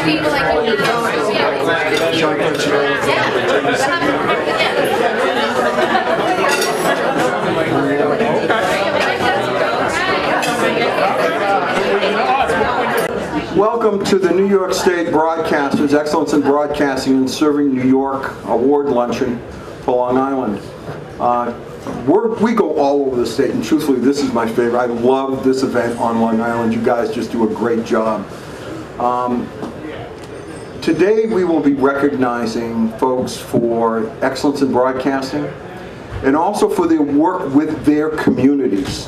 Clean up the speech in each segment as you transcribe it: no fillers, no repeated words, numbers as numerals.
people like you. Welcome to the New York State Broadcasters Excellence in Broadcasting and Serving New York Award Luncheon for Long Island. We go all over the state, and truthfully, this is my favorite. I love this event on Long Island. You guys just do a great job. Today we will be recognizing folks for excellence in broadcasting and also for their work with their communities.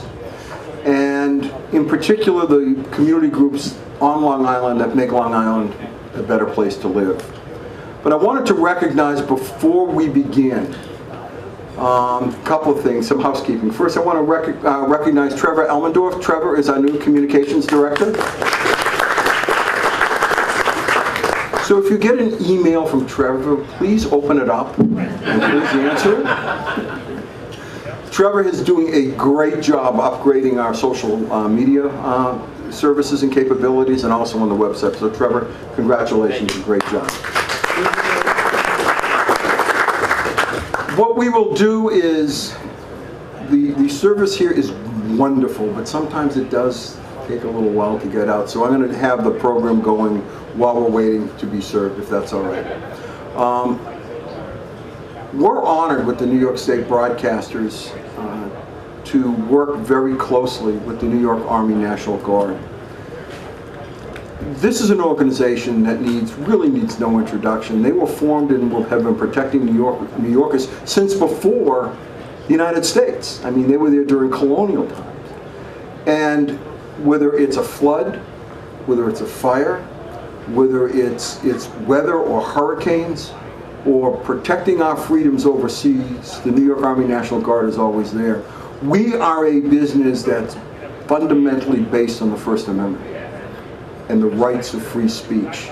And in particular, the community groups on Long Island that make Long Island a better place to live. But I wanted to recognize before we begin a couple of things, some housekeeping. First, I want to recognize Trevor Elmendorf. Trevor is our new communications director. So if you get an email from Trevor, please open it up and please answer it. Trevor is doing a great job upgrading our social media services and capabilities, and also on the website. So Trevor, congratulations, great job. What we will do is, the service here is wonderful, but sometimes it does take a little while to get out. So I'm going to have the program going while we're waiting to be served, if that's all right. We're honored with the New York State Broadcasters to work very closely with the New York Army National Guard. This is an organization that really needs no introduction. They were formed and have been protecting New Yorkers since before the United States. I mean, they were there during colonial times. And whether it's a flood, whether it's a fire, whether it's weather or hurricanes, or protecting our freedoms overseas, the New York Army National Guard is always there. We are a business that's fundamentally based on the First Amendment and the rights of free speech.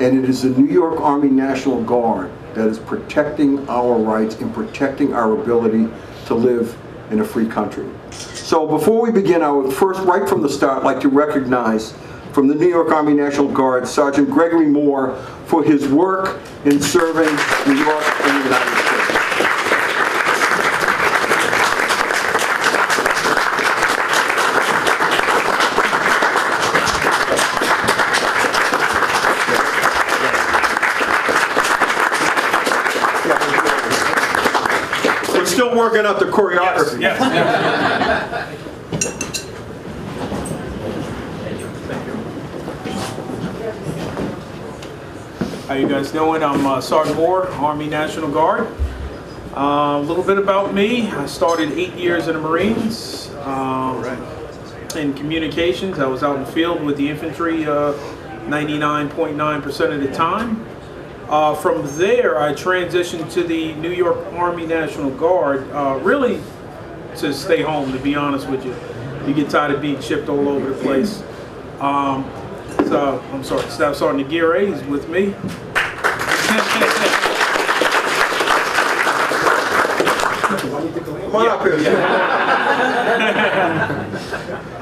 And it is the New York Army National Guard that is protecting our rights and protecting our ability to live in a free country. So before we begin, I would first, right from the start, like to recognize from the New York Army National Guard, Sergeant Gregory Moore, for his work in serving New York and the United States. We're still working out the choreography. Yes. How you guys doing? I'm Sergeant Moore, Army National Guard. A little bit about me. I started 8 years in the Marines in communications. I was out in the field with the infantry 99.9% of the time. From there, I transitioned to the New York Army National Guard, really to stay home, to be honest with you. You get tired of being shipped all over the place. So, I'm sorry, Staff Sergeant Aguirre is with me. Come on up here.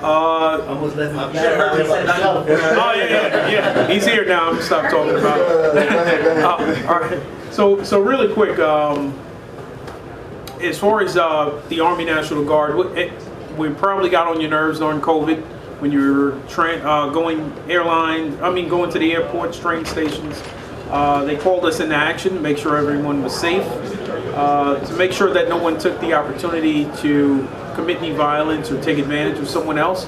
Almost left my Oh yeah. He's here now. I'm gonna stop talking about it. All right. So really quick, as far as the Army National Guard, we probably got on your nerves during COVID when you were going to the airports, train stations. They called us into action to make sure everyone was safe, to make sure that no one took the opportunity to commit any violence or take advantage of someone else.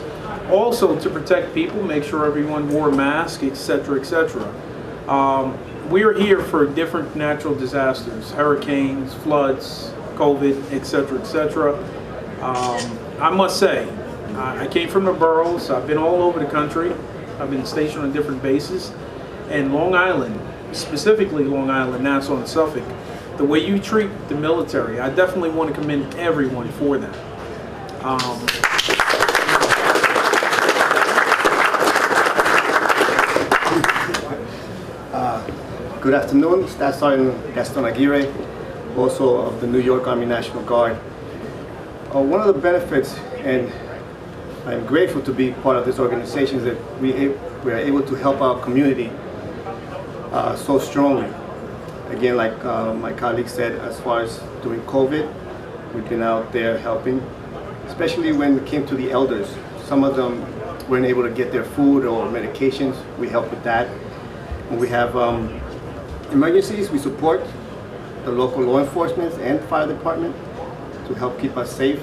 Also to protect people, make sure everyone wore a mask, etc., etc. We're here for different natural disasters, hurricanes, floods, COVID, etc., etc. I must say, I came from the boroughs. I've been all over the country. I've been stationed on different bases. And Long Island, specifically Long Island, Nassau, and Suffolk, the way you treat the military, I definitely want to commend everyone for that. Good afternoon, Staff Sergeant Gaston Aguirre, also of the New York Army National Guard. One of the benefits, and I'm grateful to be part of this organization, is that we are able to help our community so strongly. Again, like my colleague said, as far as during COVID, we've been out there helping, especially when it came to the elders. Some of them weren't able to get their food or medications. We help with that. When we have emergencies, we support the local law enforcement and fire department to help keep us safe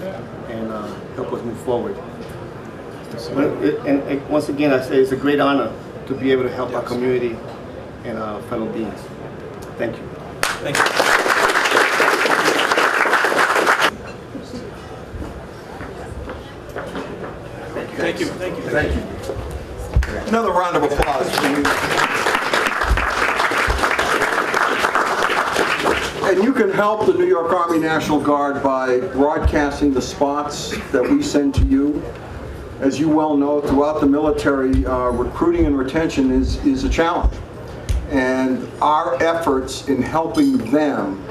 and help us move forward. And once again, I say it's a great honor to be able to help our community and our fellow beings. Thank you. Thank you. Thank you. Thank you. Thank you. Another round of applause for you. And you can help the New York Army National Guard by broadcasting the spots that we send to you. As you well know, throughout the military, recruiting and retention is a challenge. And our efforts in helping them,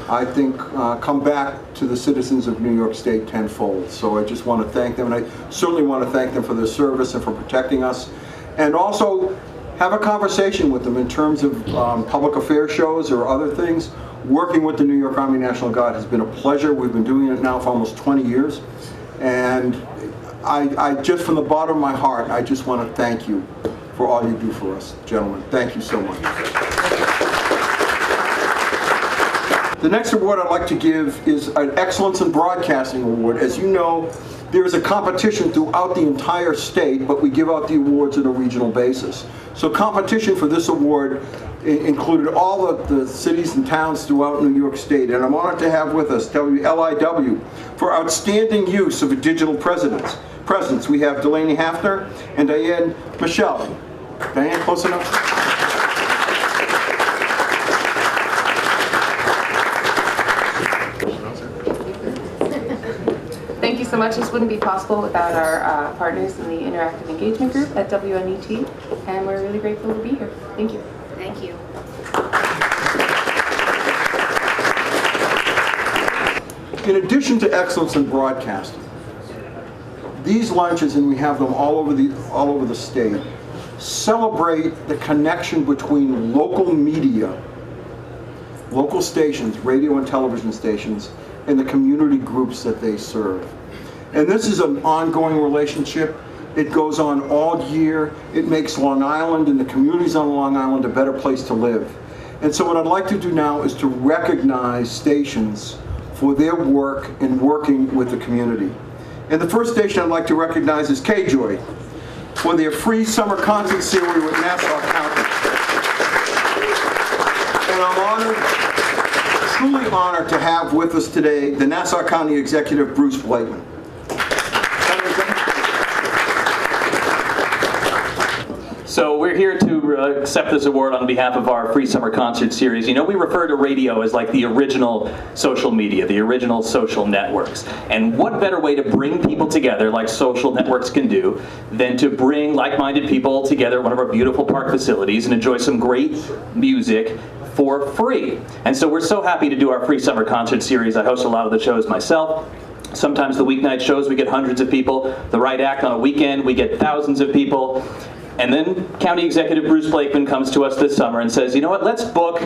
I think, come back to the citizens of New York State tenfold. So I just want to thank them, and I certainly want to thank them for their service and for protecting us. And also have a conversation with them in terms of public affairs shows or other things. Working with the New York Army National Guard has been a pleasure. We've been doing it now for almost 20 years. And I just, from the bottom of my heart, I just want to thank you for all you do for us, gentlemen. Thank you so much. The next award I'd like to give is an Excellence in Broadcasting Award. As you know, there is a competition throughout the entire state, but we give out the awards on a regional basis. So competition for this award included all of the cities and towns throughout New York State. And I'm honored to have with us WLIW for outstanding use of a digital presence. We have Delaney Hafner and Diane Michelle. Diane, close enough? Thank you so much. This wouldn't be possible without our partners in the Interactive Engagement Group at WNET, and we're really grateful to be here. Thank you. Thank you. In addition to excellence in broadcasting, these lunches, and we have them all over the state, celebrate the connection between local media, local stations, radio and television stations, and the community groups that they serve. And this is an ongoing relationship. It goes on all year. It makes Long Island and the communities on Long Island a better place to live. And so what I'd like to do now is to recognize stations for their work in working with the community. And the first station I'd like to recognize is K-Joy for their free summer concert series with Nassau County. And I'm honored, truly honored to have with us today the Nassau County Executive, Bruce Blakeman. So we're here to accept this award on behalf of our free summer concert series. You know, we refer to radio as like the original social media, the original social networks. And what better way to bring people together, like social networks can do, than to bring like-minded people together at one of our beautiful park facilities and enjoy some great music for free. And so we're so happy to do our free summer concert series. I host a lot of the shows myself. Sometimes the weeknight shows, we get hundreds of people. The Right Act on a weekend, we get thousands of people. And then County Executive Bruce Blakeman comes to us this summer and says, you know what, let's book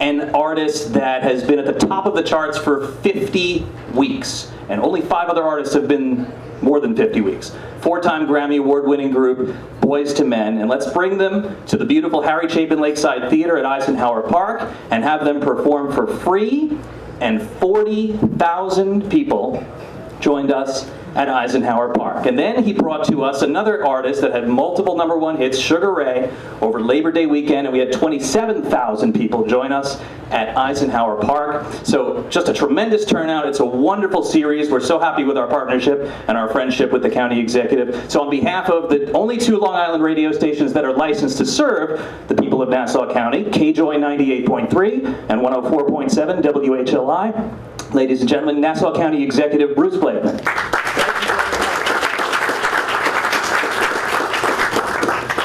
an artist that has been at the top of the charts for 50 weeks. And only 5 other artists have been more than 50 weeks. 4-time Grammy Award-winning group, Boys to Men. And let's bring them to the beautiful Harry Chapin Lakeside Theater at Eisenhower Park and have them perform for free. And 40,000 people joined us at Eisenhower Park. And then he brought to us another artist that had multiple #1 hits, Sugar Ray, over Labor Day weekend, and we had 27,000 people join us at Eisenhower Park. So just a tremendous turnout. It's a wonderful series. We're so happy with our partnership and our friendship with the county executive. So on behalf of the only 2 Long Island radio stations that are licensed to serve the people of Nassau County, KJOY 98.3 and 104.7 WHLI, ladies and gentlemen, Nassau County Executive Bruce Blakeman.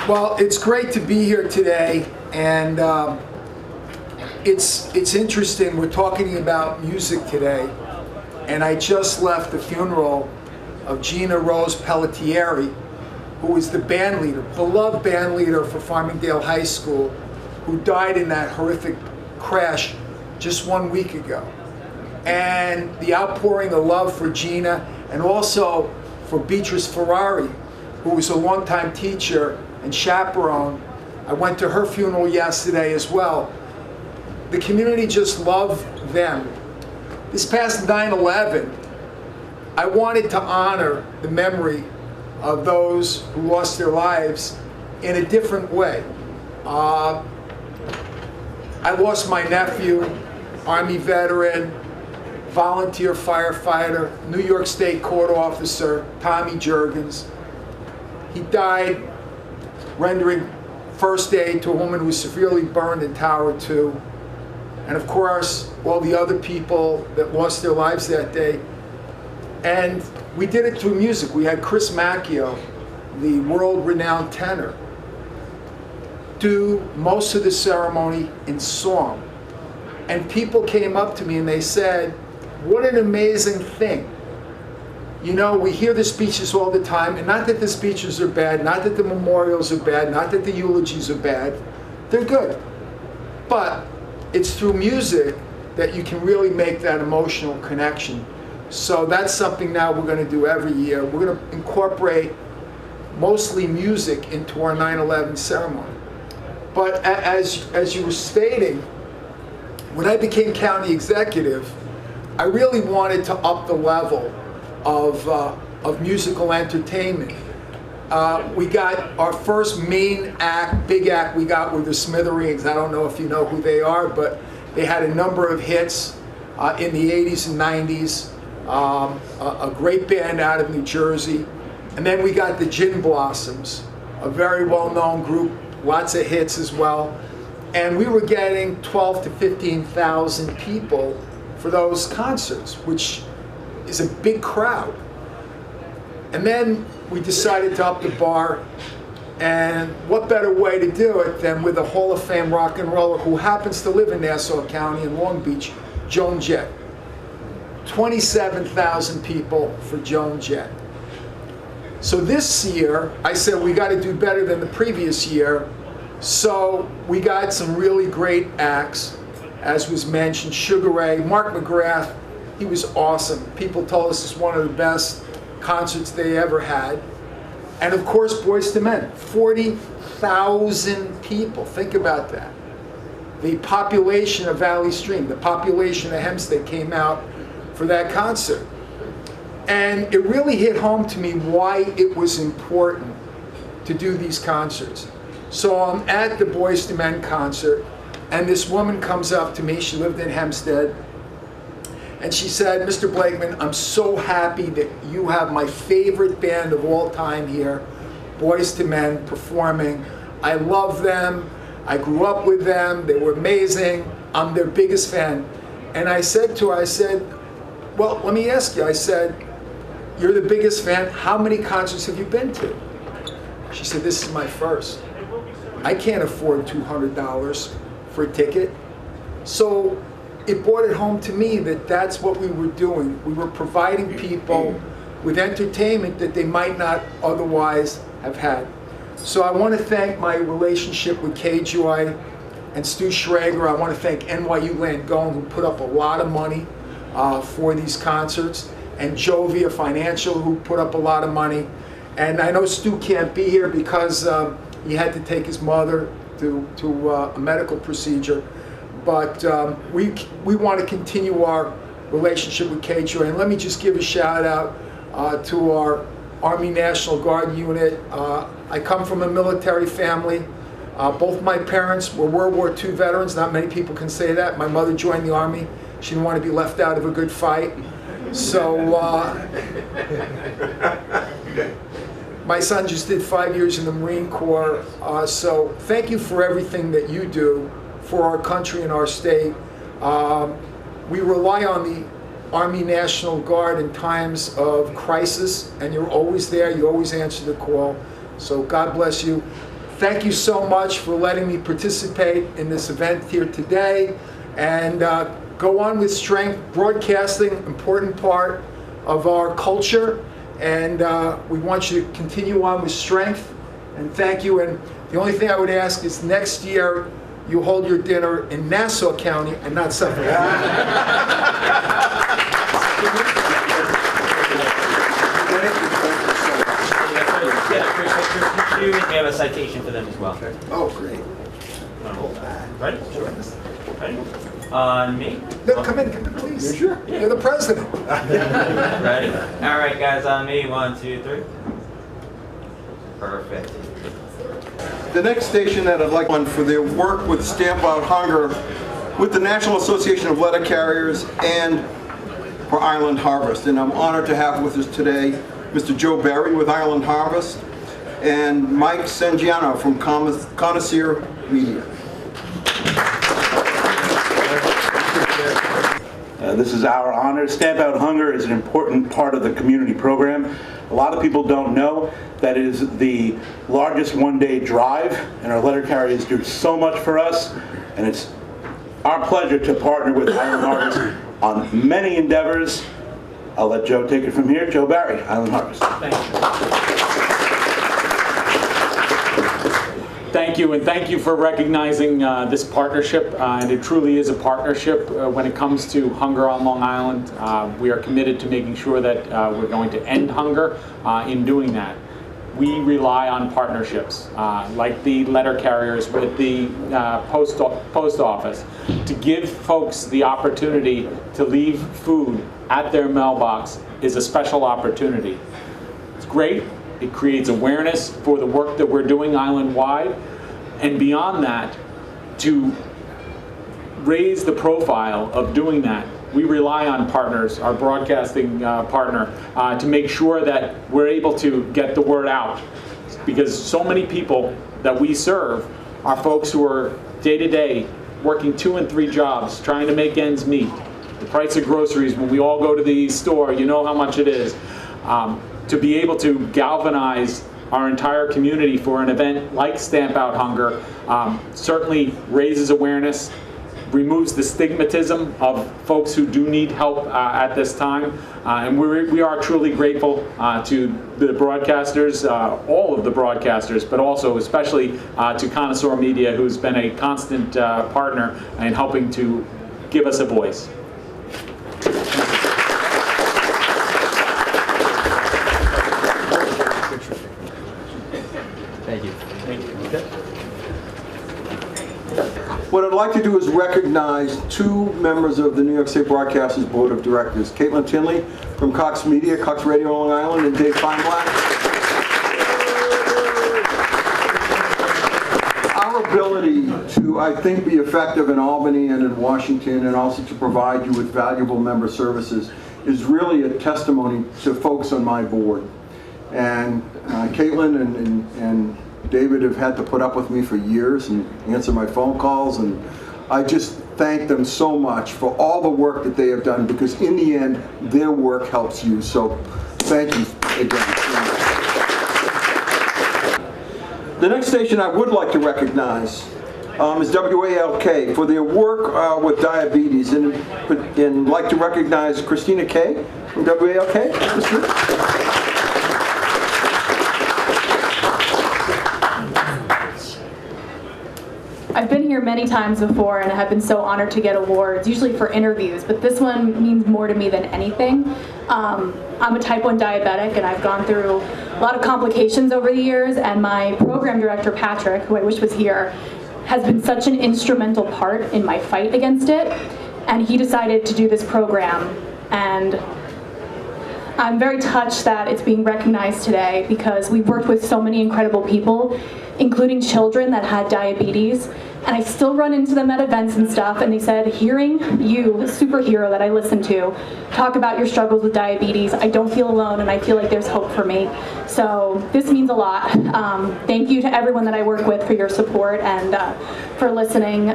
Well, it's great to be here today, and it's interesting. We're talking about music today, and I just left the funeral of Gina Rose Pelletieri, who was the band leader, beloved band leader for Farmingdale High School, who died in that horrific crash just 1 week ago. And the outpouring of love for Gina, and also for Beatrice Ferrari, who was a longtime teacher and chaperone. I went to her funeral yesterday as well. The community just loved them. This past 9/11, I wanted to honor the memory of those who lost their lives in a different way. I lost my nephew, Army veteran, volunteer firefighter, New York State court officer, Tommy Juergens. He died rendering first aid to a woman who was severely burned in Tower 2. And of course, all the other people that lost their lives that day. And we did it through music. We had Chris Macchio, the world-renowned tenor, do most of the ceremony in song. And people came up to me and they said, what an amazing thing. You know, we hear the speeches all the time, and not that the speeches are bad, not that the memorials are bad, not that the eulogies are bad. They're good. But it's through music that you can really make that emotional connection. So that's something now we're going to do every year. We're going to incorporate mostly music into our 9/11 ceremony. But as you were stating, when I became county executive, I really wanted to up the level of musical entertainment. We got our first main act, big act we got were the Smithereens. I don't know if you know who they are, but they had a number of hits in the 80s and 90s. A great band out of New Jersey. And then we got the Gin Blossoms, a very well-known group, lots of hits as well. And we were getting 12 to 15,000 people for those concerts, which is a big crowd. And then we decided to up the bar, and what better way to do it than with a Hall of Fame rock and roller who happens to live in Nassau County in Long Beach, Joan Jett. 27,000 people for Joan Jett. So this year, I said we got to do better than the previous year. So we got some really great acts, as was mentioned. Sugar Ray, Mark McGrath, he was awesome. People told us it's one of the best concerts they ever had. And of course, Boyz II Men, 40,000 people. Think about that. The population of Valley Stream, the population of Hempstead came out for that concert. And it really hit home to me why it was important to do these concerts. So I'm at the Boyz II Men concert, and this woman comes up to me. She lived in Hempstead. And she said, Mr. Blakeman, I'm so happy that you have my favorite band of all time here, Boyz II Men, performing. I love them. I grew up with them. They were amazing. I'm their biggest fan. And I said to her, I said, well, let me ask you. I said, you're the biggest fan. How many concerts have you been to? She said, this is my first. I can't afford $200 for a ticket. So it brought it home to me that that's what we were doing. We were providing people with entertainment that they might not otherwise have had. So I want to thank my relationship with KGY and Stu Schrager. I want to thank NYU Langone, who put up a lot of money for these concerts, and Jovia Financial, who put up a lot of money. And I know Stu can't be here because he had to take his mother to a medical procedure. But we want to continue our relationship with KGY. And let me just give a shout out to our Army National Guard unit. I come from a military family. Both my parents were World War II veterans. Not many people can say that. My mother joined the Army. She didn't want to be left out of a good fight. So my son just did 5 years in the Marine Corps. So thank you for everything that you do for our country and our state. We rely on the Army National Guard in times of crisis, and you're always there. You always answer the call. So God bless you. Thank you so much for letting me participate in this event here today. And go on with strength. Broadcasting, important part of our culture. And we want you to continue on with strength. And thank you. And the only thing I would ask is next year, you hold your dinner in Nassau County and not Suffolk County. We have a citation for them as well. Oh, great. Ready? Sure. Ready? On me. No, come in, please. Sure. You're the president. Ready? All right, guys, on me. 1, 2, 3. Perfect. The next station that I'd like one for their work with Stamp Out Hunger with the National Association of Letter Carriers and for Island Harvest. And I'm honored to have with us today Mr. Joe Barry with Island Harvest and Mike Sangiano from Connoisseur Media. This is our honor. Stamp Out Hunger is an important part of the community program. A lot of people don't know that it is the largest one-day drive, and our letter carriers do so much for us, and it's our pleasure to partner with Island Harvest on many endeavors. I'll let Joe take it from here. Joe Barry, Island Harvest. Thank you. Thank you, and thank you for recognizing this partnership. And it truly is a partnership when it comes to hunger on Long Island. We are committed to making sure that we're going to end hunger in doing that. We rely on partnerships, like the letter carriers with the post office, to give folks the opportunity to leave food at their mailbox is a special opportunity. It's great. It creates awareness for the work that we're doing island-wide. And beyond that, to raise the profile of doing that, we rely on partners, our broadcasting partner, to make sure that we're able to get the word out. Because so many people that we serve are folks who are day-to-day working 2 and 3 jobs, trying to make ends meet. The price of groceries, when we all go to the store, you know how much it is. To be able to galvanize our entire community for an event like Stamp Out Hunger certainly raises awareness, removes the stigmatism of folks who do need help at this time. And we are truly grateful to the broadcasters, all of the broadcasters, but also especially to Connoisseur Media, who's been a constant partner in helping to give us a voice. Thank you. What I'd like to do is recognize 2 members of the New York State Broadcasters Board of Directors, Caitlin Tinley from Cox Media, Cox Radio Long Island, and Dave Feinblatt. Our ability to, I think, be effective in Albany and in Washington, and also to provide you with valuable member services, is really a testimony to folks on my board. And Caitlin and David have had to put up with me for years and answer my phone calls, and I just thank them so much for all the work that they have done, because in the end, their work helps you. So thank you again. The next station I would like to recognize is WALK for their work with diabetes, and like to recognize Christina Kay from WALK. Christina? I've been here many times before and have been so honored to get awards, usually for interviews, but this one means more to me than anything. I'm a type 1 diabetic, and I've gone through a lot of complications over the years, and my program director, Patrick, who I wish was here, has been such an instrumental part in my fight against it, and he decided to do this program, and I'm very touched that it's being recognized today, because we've worked with so many incredible people, including children that had diabetes, and I still run into them at events and stuff, and they said, hearing you, the superhero that I listen to, talk about your struggles with diabetes, I don't feel alone, and I feel like there's hope for me. So this means a lot. Thank you to everyone that I work with for your support and for listening.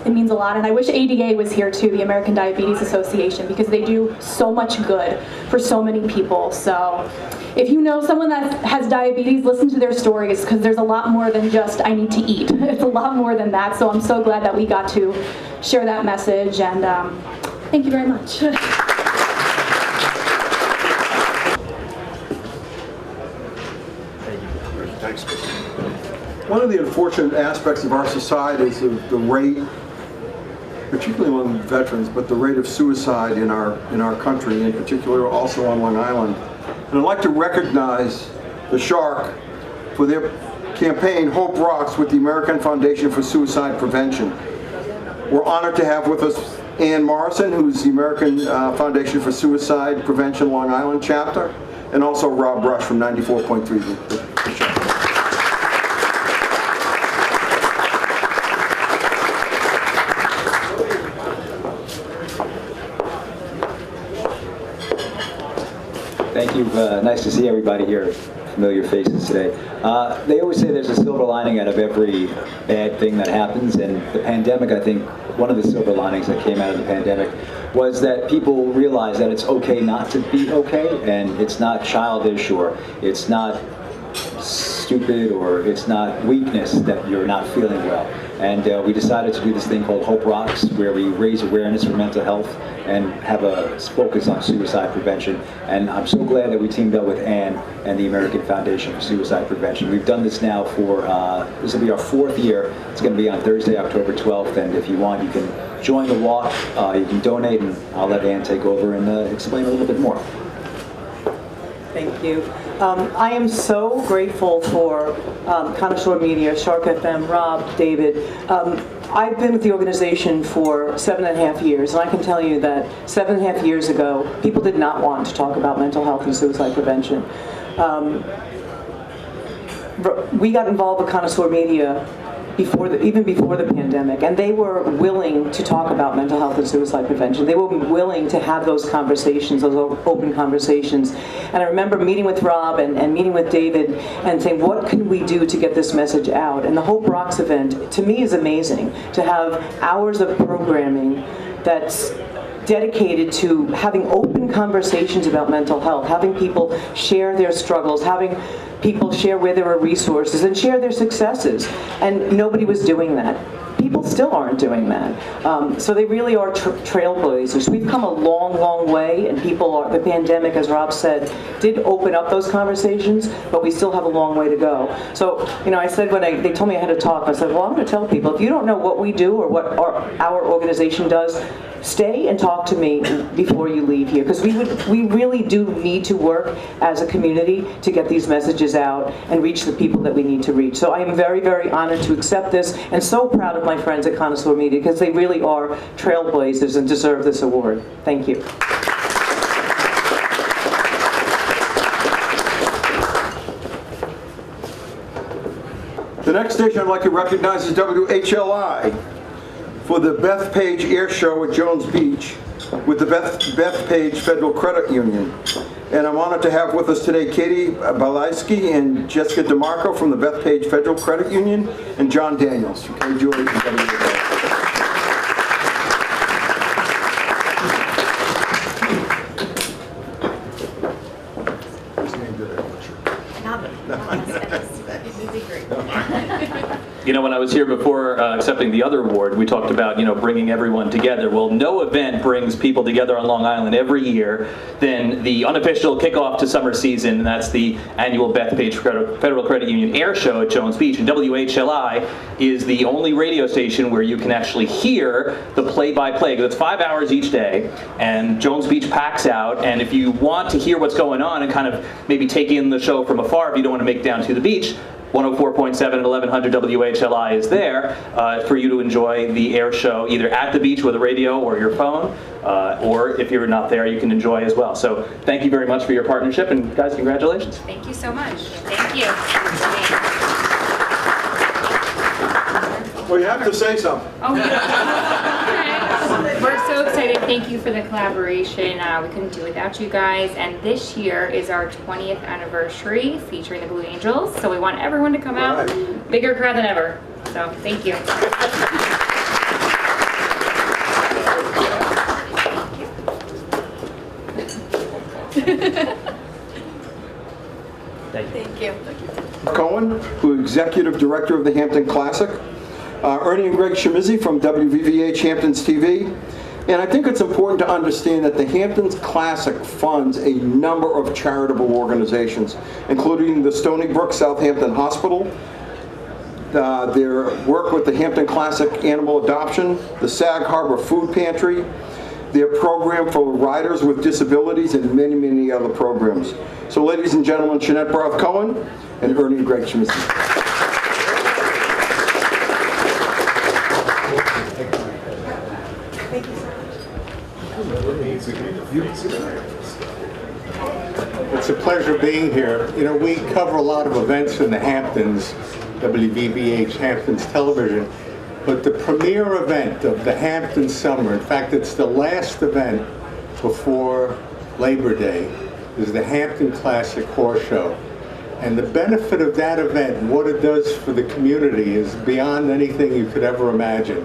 It means a lot, and I wish ADA was here too, the American Diabetes Association, because they do so much good for so many people. So if you know someone that has diabetes, listen to their stories, because there's a lot more than just I need to eat. It's a lot more than that, so I'm so glad that we got to share that message, and thank you very much. Thanks. One of the unfortunate aspects of our society is the rate, particularly among veterans, but the rate of suicide in our country, in particular also on Long Island. And I'd like to recognize the Shark for their campaign, Hope Rocks, with the American Foundation for Suicide Prevention. We're honored to have with us Ann Morrison, who's the American Foundation for Suicide Prevention Long Island chapter, and also Rob Rush from 94.3 The Shark. Thank you. Nice to see everybody here. Familiar faces today. They always say there's a silver lining out of every bad thing that happens, and the pandemic, I think, one of the silver linings that came out of the pandemic was that people realize that it's okay not to be okay, and it's not childish, or it's not stupid, or it's not weakness that you're not feeling well. And we decided to do this thing called Hope Rocks, where we raise awareness for mental health and have a focus on suicide prevention. And I'm so glad that we teamed up with Ann and the American Foundation for Suicide Prevention. We've done this now for, this will be our 4th year. It's going to be on Thursday, October 12th. And if you want, you can join the walk, you can donate, and I'll let Ann take over and explain a little bit more. Thank you. I am so grateful for Connoisseur Media, Shark FM, Rob, David. I've been with the organization for 7.5 years, and I can tell you that 7.5 years ago, people did not want to talk about mental health and suicide prevention. We got involved with Connoisseur Media even before the pandemic, and they were willing to talk about mental health and suicide prevention. They were willing to have those conversations, those open conversations. And I remember meeting with Rob and meeting with David and saying, what can we do to get this message out? And the Hope Rocks event, to me, is amazing. To have hours of programming that's dedicated to having open conversations about mental health, having people share their struggles, having people share where there are resources and share their successes. And nobody was doing that. People still aren't doing that. So they really are trailblazers. We've come a long, long way, and the pandemic, as Rob said, did open up those conversations, but we still have a long way to go. So, I said when they told me I had to talk, I said, well, I'm going to tell people, if you don't know what we do or what our organization does, stay and talk to me before you leave here, because we really do need to work as a community to get these messages out and reach the people that we need to reach. So I am very, very honored to accept this, and so proud of my friends at Connoisseur Media, because they really are trailblazers and deserve this award. Thank you. The next station I'd like to recognize is WHLI for the Bethpage Air Show at Jones Beach with the Bethpage Federal Credit Union. And I'm honored to have with us today Katie Balaisky and Jessica DeMarco from the Bethpage Federal Credit Union, and John Daniels from KJOA from WVVH. When I was here before accepting the other award, we talked about, bringing everyone together. Well, no event brings people together on Long Island every year than the unofficial kickoff to summer season, and that's the annual Bethpage Federal Credit Union Air Show at Jones Beach. And WHLI is the only radio station where you can actually hear the play-by-play, because it's 5 hours each day, and Jones Beach packs out. And if you want to hear what's going on and kind of maybe take in the show from afar, if you don't want to make it down to the beach, 104.7 and 1100 WHLI is there for you to enjoy the air show either at the beach with a radio or your phone, or if you're not there, you can enjoy as well. So thank you very much for your partnership, and guys, congratulations. Thank you so much. Thank you. Well, you have to say something. Oh, yeah. We're so excited. Thank you for the collaboration. We couldn't do it without you guys. And this year is our 20th anniversary featuring the Blue Angels. So we want everyone to come out. Right. Bigger crowd than ever. So thank you. Thank you. Cohen, who is Executive Director of the Hampton Classic. Ernie and Greg Shemizzi from WVVH Hamptons TV. And I think it's important to understand that the Hamptons Classic funds a number of charitable organizations, including the Stony Brook Southampton Hospital, their work with the Hampton Classic Animal Adoption, the Sag Harbor Food Pantry, their program for riders with disabilities, and many, many other programs. So ladies and gentlemen, Jeanette Barth Cohen and Ernie and Greg Schmitz. It's a pleasure being here. You know, we cover a lot of events in the Hamptons, WVVH Hamptons Television, but the premier event of the Hamptons summer, in fact, it's the last event before Labor Day, is the Hampton Classic Horse Show. And the benefit of that event, what it does for the community, is beyond anything you could ever imagine.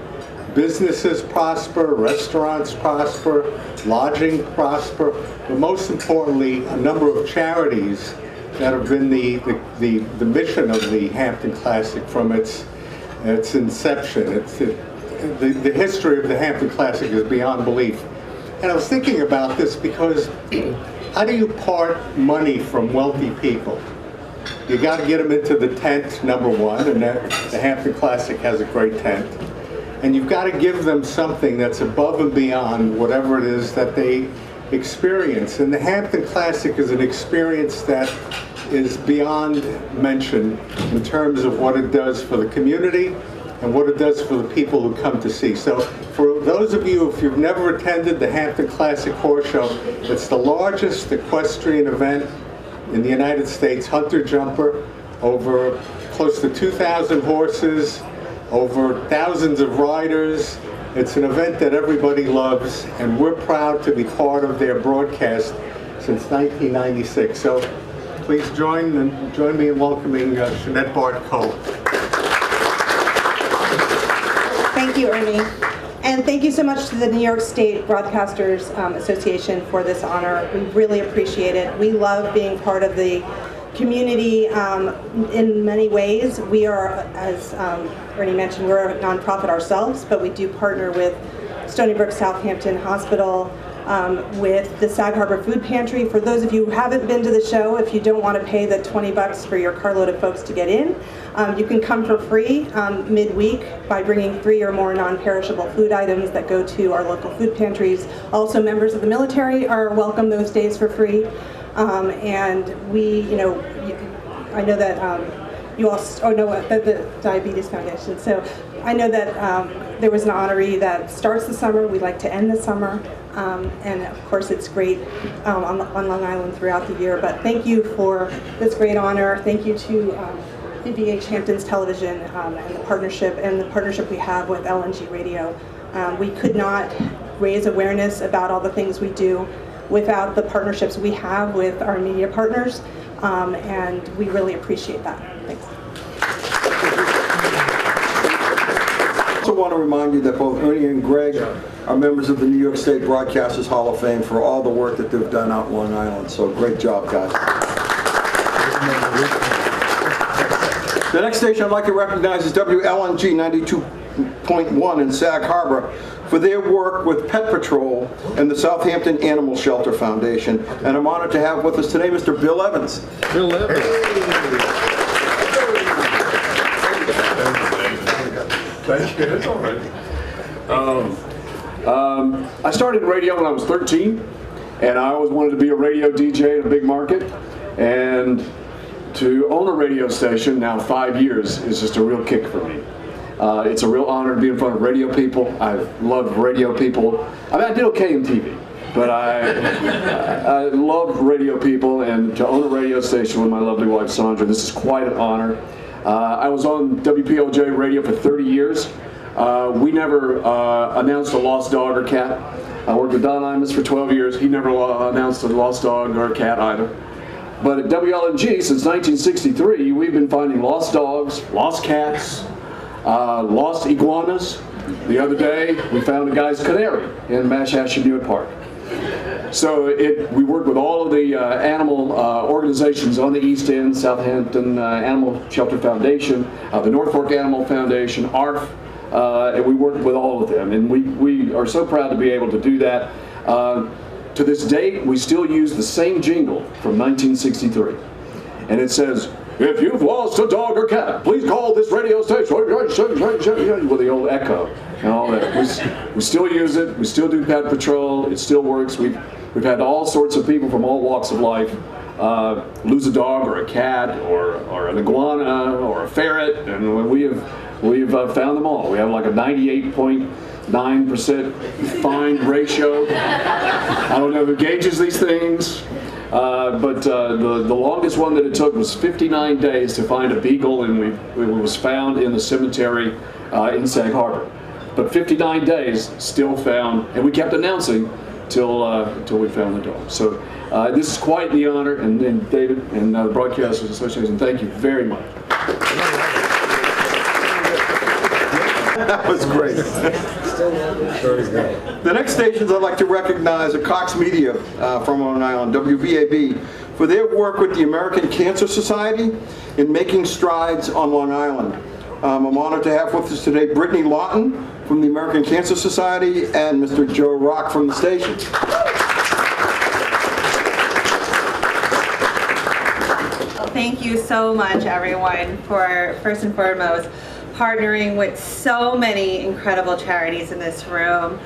Businesses prosper, restaurants prosper, lodging prosper, but most importantly, a number of charities that have been the mission of the Hampton Classic from its inception. The history of the Hampton Classic is beyond belief. And I was thinking about this because how do you part money from wealthy people? You got to get them into the tent, number one, and the Hampton Classic has a great tent. And you've got to give them something that's above and beyond whatever it is that they experience. And the Hampton Classic is an experience that is beyond mention in terms of what it does for the community and what it does for the people who come to see. So for those of you, if you've never attended the Hampton Classic Horse Show, it's the largest equestrian event in the United States, hunter jumper, over close to 2,000 horses, over thousands of riders. It's an event that everybody loves, and we're proud to be part of their broadcast since 1996. So please join me in welcoming Jeanette Barth Cohen. Thank you, Ernie. And thank you so much to the New York State Broadcasters Association for this honor. We really appreciate it. We love being part of the community in many ways. We are, as Ernie mentioned, we're a nonprofit ourselves, but we do partner with Stony Brook Southampton Hospital, with the Sag Harbor Food Pantry. For those of you who haven't been to the show, if you don't want to pay the $20 for your carload of folks to get in, you can come for free midweek by bringing 3 or more non-perishable food items that go to our local food pantries. Also, members of the military are welcome those days for free. And we, I know that you all know the Diabetes Foundation. So I know that there was an honoree that starts the summer. We like to end the summer. And of course, it's great on Long Island throughout the year. But thank you for this great honor. Thank you to VVH Hamptons Television and the partnership we have with LNG Radio. We could not raise awareness about all the things we do without the partnerships we have with our media partners, and we really appreciate that. Thanks. I also want to remind you that both Ernie and Greg are members of the New York State Broadcasters Hall of Fame for all the work that they've done out in Long Island. So great job, guys. The next station I'd like to recognize is WLNG 92.1 in Sag Harbor for their work with Pet Patrol and the Southampton Animal Shelter Foundation. And I'm honored to have with us today Mr. Bill Evans. Bill Evans. Thank you. That's all right. I started in radio when I was 13, and I always wanted to be a radio DJ in a big market. And to own a radio station, now 5 years, is just a real kick for me. It's a real honor to be in front of radio people. I love radio people. I mean, I did okay in TV, but I love radio people, and to own a radio station with my lovely wife Sandra, this is quite an honor. I was on WPLJ radio for 30 years. We never announced a lost dog or cat. I worked with Don Imus for 12 years. He never announced a lost dog or a cat either. But at WLNG, since 1963, we've been finding lost dogs, lost cats, lost iguanas. The other day, we found a guy's canary in Mashashanuit Park. So we work with all of the animal organizations on the East End, Southampton Animal Shelter Foundation, the North Fork Animal Foundation, ARF, and we work with all of them. And we are so proud to be able to do that. To this date, we still use the same jingle from 1963. And it says, if you've lost a dog or cat, please call this radio station with the old echo and all that. We still use it. We still do pet patrol. It still works. We've had all sorts of people from all walks of life lose a dog or a cat or an iguana or a ferret, and we've found them all. We have like a 98.9% find ratio. I don't know who gauges these things. But the longest one that it took was 59 days to find a beagle, and it was found in the cemetery in Sag Harbor. But 59 days still found, and we kept announcing till we found the dog. So this is quite the honor, and David and the Broadcasters Association, thank you very much. That was great. The next stations I'd like to recognize are Cox Media from Long Island, WVAB, for their work with the American Cancer Society in making strides on Long Island. I'm honored to have with us today Brittany Lawton from the American Cancer Society and Mr. Joe Rock from the station. Thank you so much, everyone, for first and foremost partnering with so many incredible charities in this room.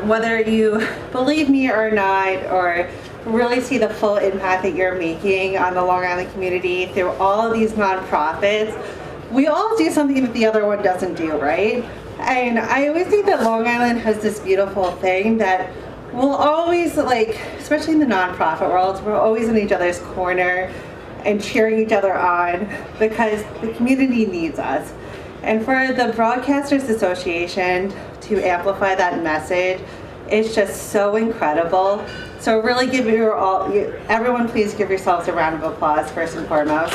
Whether you believe me or not, or really see the full impact that you're making on the Long Island community through all of these nonprofits, we all do something that the other one doesn't do, right? And I always think that Long Island has this beautiful thing that we'll always, like, especially in the nonprofit world, we're always in each other's corner and cheering each other on because the community needs us. And for the Broadcasters Association to amplify that message, it's just so incredible. So really everyone please give yourselves a round of applause first and foremost.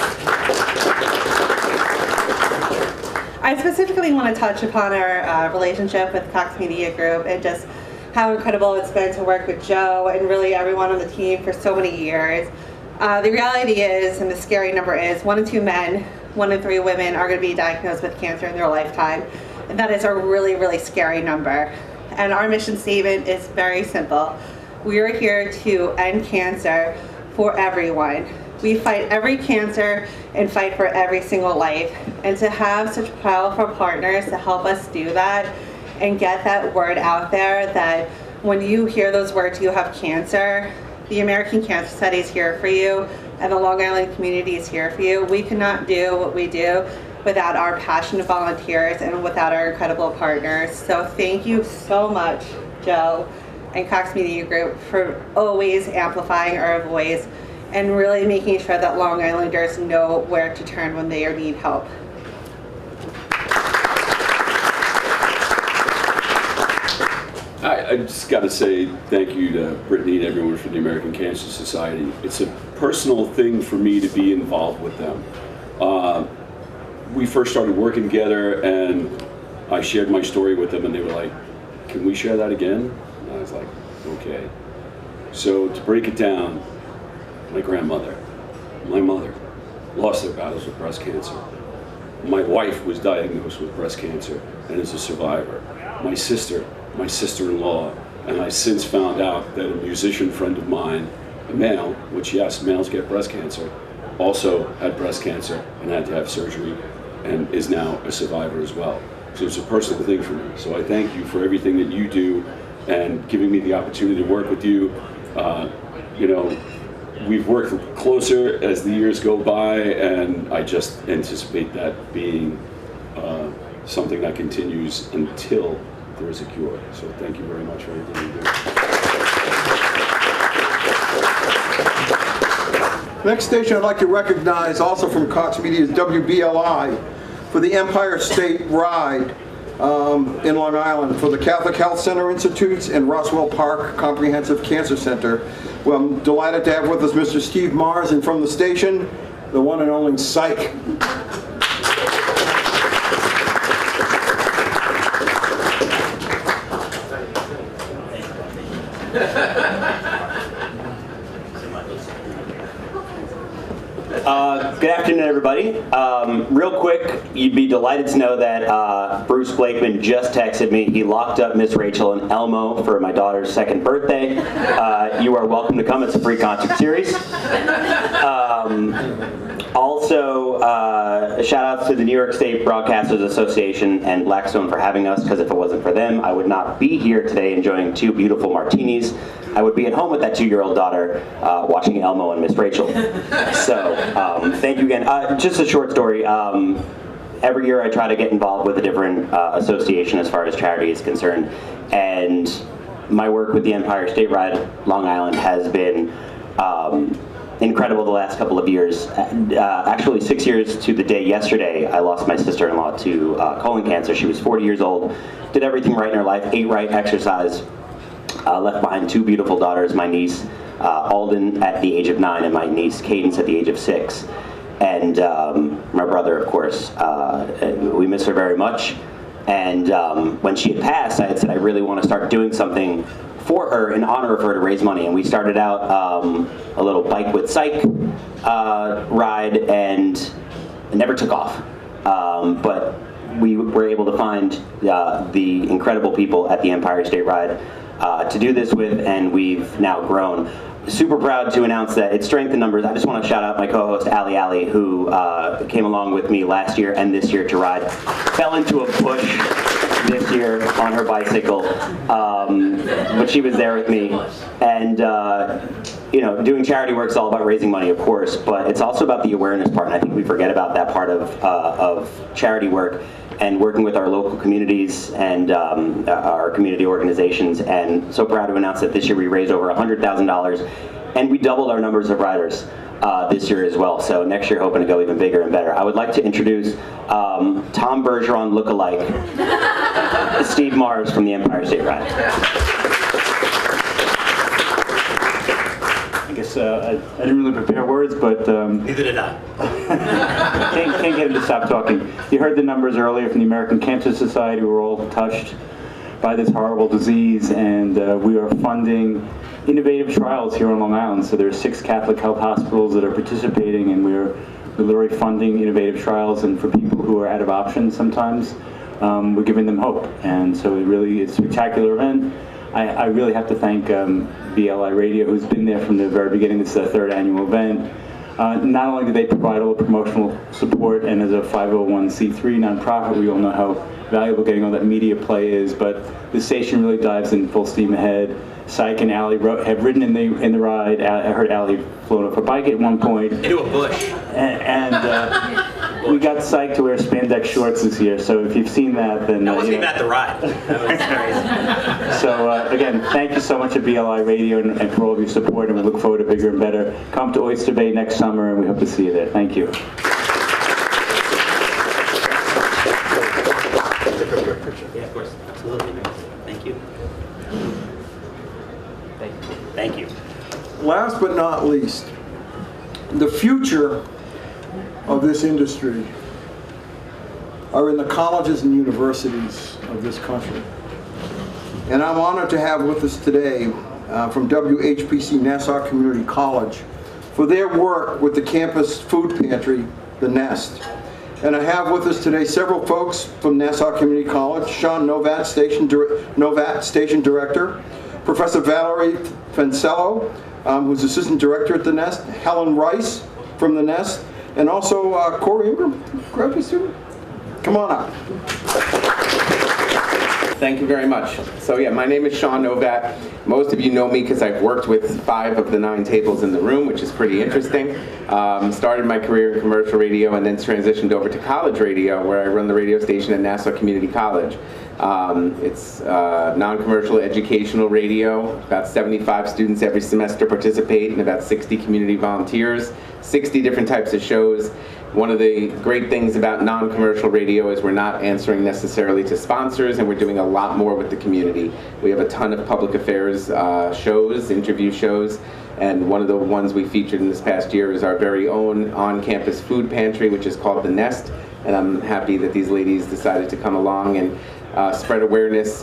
I specifically want to touch upon our relationship with Cox Media Group and just how incredible it's been to work with Joe and really everyone on the team for so many years. The reality is, and the scary number is, 1 in 2 men, 1 in 3 women are going to be diagnosed with cancer in their lifetime. And that is a really, really scary number. And our mission statement is very simple. We are here to end cancer for everyone. We fight every cancer and fight for every single life. And to have such powerful partners to help us do that and get that word out there that when you hear those words, you have cancer, the American Cancer Society is here for you, and the Long Island community is here for you. We cannot do what we do without our passionate volunteers and without our incredible partners. So thank you so much, Joe and Cox Media Group, for always amplifying our voice and really making sure that Long Islanders know where to turn when they need help. I just got to say thank you to Brittany and everyone from the American Cancer Society. It's a personal thing for me to be involved with them. We first started working together and I shared my story with them and they were like, can we share that again? And I was like, okay. So to break it down, my grandmother, my mother lost their battles with breast cancer. My wife was diagnosed with breast cancer and is a survivor. My sister-in-law, and I since found out that a musician friend of mine, a male, which yes, males get breast cancer, also had breast cancer and had to have surgery and is now a survivor as well. So it's a personal thing for me. So I thank you for everything that you do and giving me the opportunity to work with you. You know, we've worked closer as the years go by, and I just anticipate that being something that continues until there is a cure. So thank you very much for everything you do. Next station I'd like to recognize, also from Cox Media, is WBLI for the Empire State Ride in Long Island for the Catholic Health Center Institutes and Roswell Park Comprehensive Cancer Center. Well, I'm delighted to have with us Mr. Steve Mars, and from the station, the one and only Psych. Good afternoon, everybody. Real quick, you'd be delighted to know that Bruce Blakeman just texted me. He locked up Miss Rachel in Elmo for my daughter's 2nd birthday. You are welcome to come. It's a free concert series. Also, shout outs to the New York State Broadcasters Association and Blackstone for having us, because if it wasn't for them, I would not be here today enjoying 2 beautiful martinis. I would be at home with that 2-year-old daughter watching Elmo and Miss Rachel. So, thank you again. Just a short story. Every year I try to get involved with a different association as far as charity is concerned. And my work with the Empire State Ride Long Island has been incredible the last couple of years. Actually 6 years to the day yesterday, I lost my sister-in-law to colon cancer. She was 40 years old, did everything right in her life, ate right, exercised, left behind 2 beautiful daughters, my niece Alden at the age of 9 and my niece Cadence at the age of 6. And my brother, of course. We miss her very much. And when she had passed, I had said I really want to start doing something for her in honor of her to raise money. And we started out a little Bike with Psych ride, and it never took off. But we were able to find the incredible people at the Empire State Ride to do this with, and we've now grown. Super proud to announce that it's strength in numbers. I just want to shout out my co-host Ali, who came along with me last year and this year to ride. Fell into a bush this year on her bicycle, but she was there with me. And you know, doing charity work is all about raising money, of course, but it's also about the awareness part, and I think we forget about that part of charity work and working with our local communities and our community organizations. And so proud to announce that this year we raised over $100,000, and we doubled our numbers of riders this year as well. So next year, hoping to go even bigger and better. I would like to introduce Tom Bergeron lookalike, Steve Mars from the Empire State Ride. I guess I didn't really prepare words, but neither did I. can't get him to stop talking. You heard the numbers earlier from the American Cancer Society. We're all touched by this horrible disease, and we are funding innovative trials here on Long Island. So there are 6 Catholic health hospitals that are participating, and we're literally funding innovative trials. And for people who are out of options sometimes, we're giving them hope. And so it really is a spectacular event. I really have to thank BLI Radio, who's been there from the very beginning. This is our 3rd annual event. Not only do they provide all the promotional support, and as a 501c3 nonprofit, we all know how valuable getting all that media play is, but the station really dives in full steam ahead. Syke and Allie have ridden in the ride. I heard Allie flown off a bike at one point. Into a bush. And we got Syke to wear spandex shorts this year, so if you've seen that, then... That wasn't even at the ride. That was crazy. So again, thank you so much at BLI Radio and for all of your support, and we look forward to bigger and better. Come to Oyster Bay next summer, and we hope to see you there. Thank you. Yeah, of course. Absolutely. Thank you. Thank you. Last but not least, the future of this industry are in the colleges and universities of this country. And I'm honored to have with us today from WHPC Nassau Community College for their work with the campus food pantry, The Nest. And I have with us today several folks from Nassau Community College: Sean Novat, Station Director, Professor Valerie Fancello, who's Assistant Director at The Nest, Helen Rice from The Nest, and also Corey Ingram, graduate student. Come on up. Thank you very much. So yeah, my name is Sean Novat. Most of you know me because I've worked with 5 of the 9 tables in the room, which is pretty interesting. Started my career in commercial radio and then transitioned over to college radio, where I run the radio station at Nassau Community College. It's non-commercial educational radio. About 75 students every semester participate, and about 60 community volunteers, 60 different types of shows. One of the great things about non-commercial radio is we're not answering necessarily to sponsors, and we're doing a lot more with the community. We have a ton of public affairs shows, interview shows, and one of the ones we featured in this past year is our very own on-campus food pantry, which is called The Nest, and I'm happy that these ladies decided to come along and spread awareness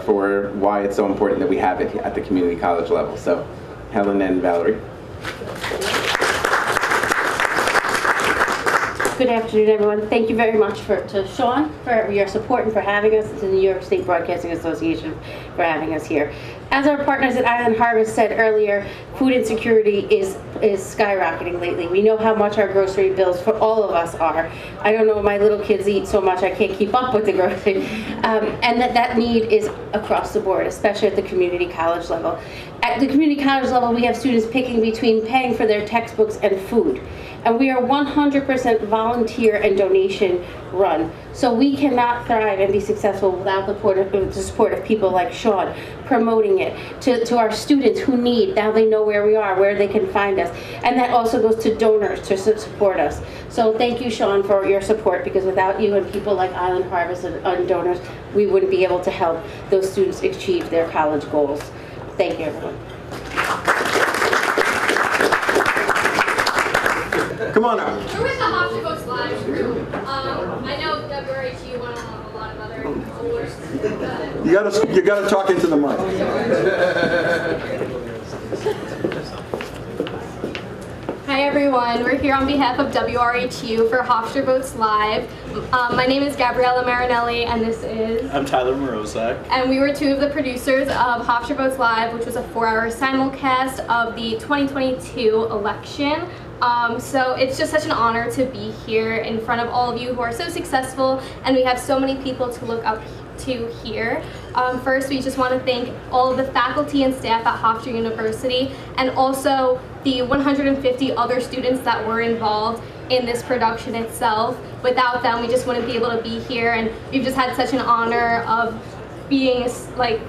for why it's so important that we have it at the community college level. So, Helen and Valerie. Good afternoon, everyone. Thank you very much to Sean for your support and for having us, to the New York State Broadcasting Association for having us here. As our partners at Island Harvest said earlier, food insecurity is is skyrocketing lately. We know how much our grocery bills for all of us are. I don't know, my little kids eat so much I can't keep up with the grocery. And that need is across the board, especially at the community college level. At the community college level, we have students picking between paying for their textbooks and food. And we are 100% volunteer and donation run. So we cannot thrive and be successful without the support of people like Sean, promoting it to our students who need, now they know where we are, where they can find us. And that also goes to donors to support us. So thank you, Sean, for your support, because without you and people like Island Harvest and donors, we wouldn't be able to help those students achieve their college goals. Thank you, everyone. Come on up. We're with the Hofstra Books Live crew. I know WVH-TV won a lot of other awards. You gotta talk into the mic. Hi everyone, we're here on behalf of WRHU for Hofstra Boats Live. My name is Gabriella Marinelli and this is... I'm Tyler Morozak. And we were two of the producers of Hofstra Boats Live, which was a 4-hour simulcast of the 2022 election. So it's just such an honor to be here in front of all of you who are so successful, and we have so many people to look up to here. First, we just want to thank all of the faculty and staff at Hofstra University, and also the 150 other students that were involved in this production itself. Without them, we just wouldn't be able to be here, and we've just had such an honor of being like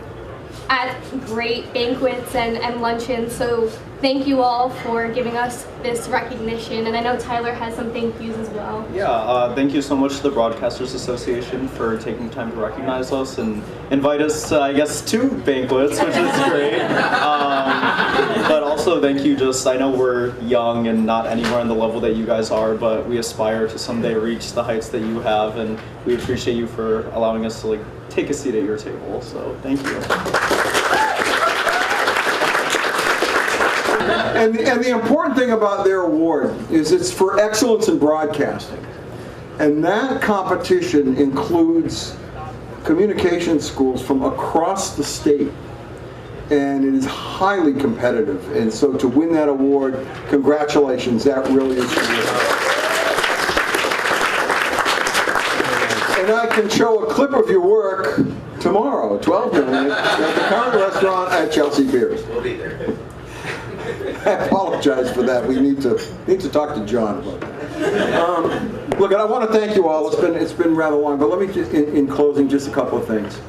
at great banquets and luncheons. So thank you all for giving us this recognition, and I know Tyler has some thank yous as well. Yeah, thank you so much to the Broadcasters Association for taking the time to recognize us and invite us, I guess, to banquets, which is great. But also thank you, I know we're young and not anywhere on the level that you guys are, but we aspire to someday reach the heights that you have, and we appreciate you for allowing us to take a seat at your table, so thank you. And the important thing about their award is it's for excellence in broadcasting. And that competition includes communication schools from across the state. And it is highly competitive. And so to win that award, congratulations, that really is great. And I can show a clip of your work tomorrow, 12 noon, at the Current Restaurant at Chelsea Piers. We'll be there. I apologize for that. We need to talk to John about that. Look, I want to thank you all. It's been rather long, but let me just, in closing, just a couple of things.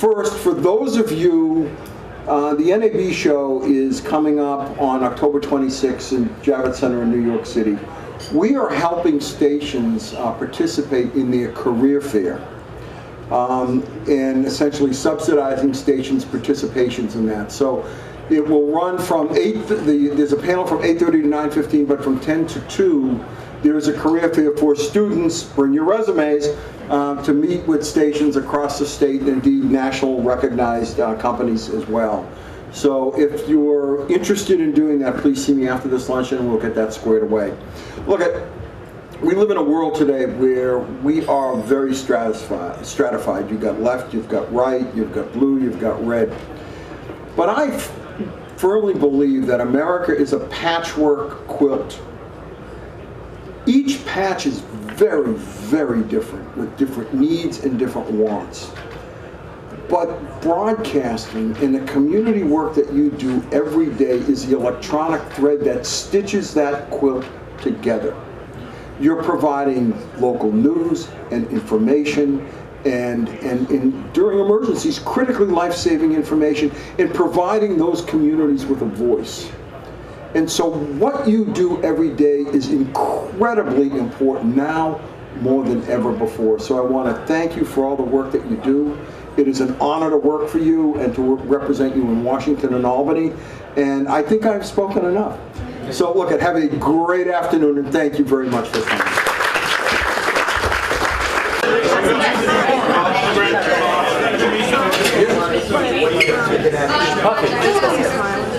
First, for those of you, the NAB show is coming up on October 26th in Javits Center in New York City. We are helping stations participate in their career fair, and essentially subsidizing stations' participations in that. So it will run from there's a panel from 8:30 to 9:15, but from 10 to 2, there is a career fair for students, bring your resumes, to meet with stations across the state, and indeed national recognized companies as well. So if you're interested in doing that, please see me after this luncheon and we'll get that squared away. Look, we live in a world today where we are very stratified. You've got left, you've got right, you've got blue, you've got red. But I firmly believe that America is a patchwork quilt. Each patch is very, very different, with different needs and different wants. But broadcasting and the community work that you do every day is the electronic thread that stitches that quilt together. You're providing local news and information and during emergencies, critically life-saving information, and providing those communities with a voice. And so what you do every day is incredibly important now more than ever before. So I want to thank you for all the work that you do. It is an honor to work for you and to represent you in Washington and Albany. And I think I've spoken enough. So look, have a great afternoon and thank you very much for coming. Okay.